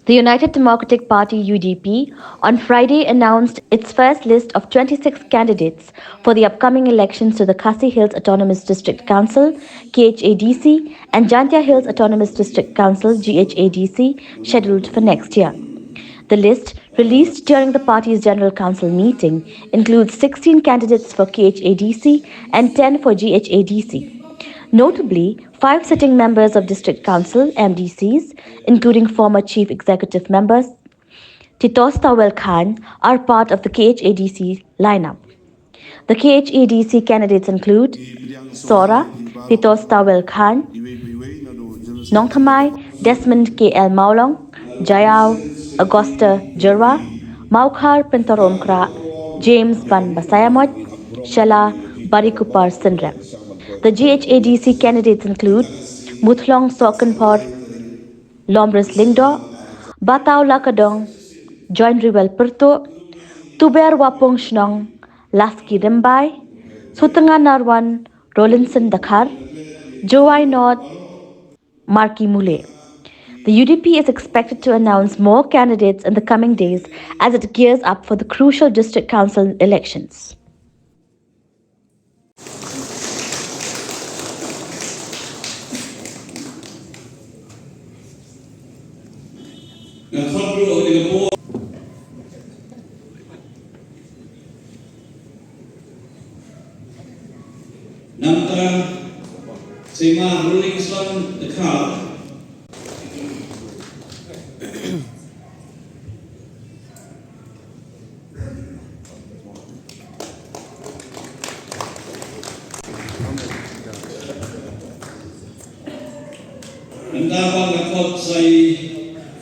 The United Democratic Party UDP on Friday announced its first list of 26 candidates for the upcoming elections to the Khasi Hills Autonomous District Council (KHADC) and Jaintia Hills Autonomous District Council (GHADC) scheduled for next year. The list, released during the party's General Council meeting, includes 16 candidates for KHADC and 10 for GHADC. Notably, 5 sitting members of District Council (MDCs), including former Chief Executive members Titos Tawel Khan, are part of the KHADC lineup. The KHADC candidates include Sora, Titos Tawel Khan, Nongthamai, Desmond KL Maulong, Jayao, Augusta Jurwa, Maukar Pintaromkra, James Van Basayamot, Shala Barikupar Sindrem. The GHADC candidates include Muthlong Sokanpor, Lombres Lingdo, Batao Lakadong, Join Rivel Perto, Tuber Wapong Shnong, Laski Rimbai, Sutanga Narwan, Rolinson Dakar, Joai Nod, Marki Mule. The UDP is expected to announce more candidates in the coming days as it gears up for the crucial district council elections. Namka Sema Rolling Islam the car. Nandabang nakot say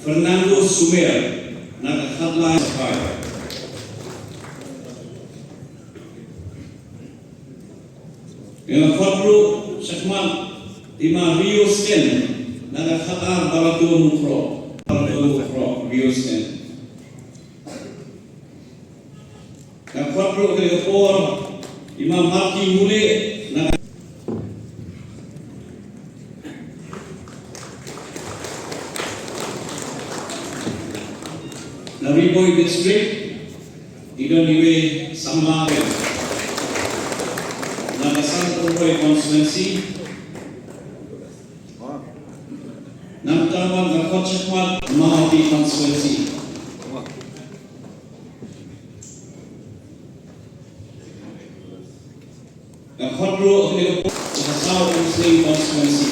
Fernando Sumer nakakatla sa kaya. Yang khadru sakmat tima Rio Sten nakakatar baratu mukro Rio Sten. Yang khadru kelipor Imam Marki Mule Nariboy District, Idoniwe Samlawe, Nagasan Purway Constituency, Namtawan Gakot Chakmat Mahati Constituency, Gakodro Hilipur Chakasau Muslim Constituency,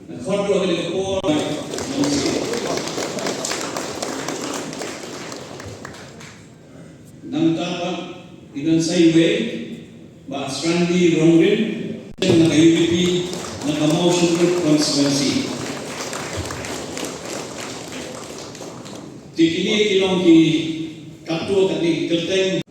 Gakodro Hilipur Namtawan Idan Saiwe Ba Strandi Rongrin Naka-UDP Naka-Motion Group Constituency Tikini kilong ki Kapto Kati Kerteng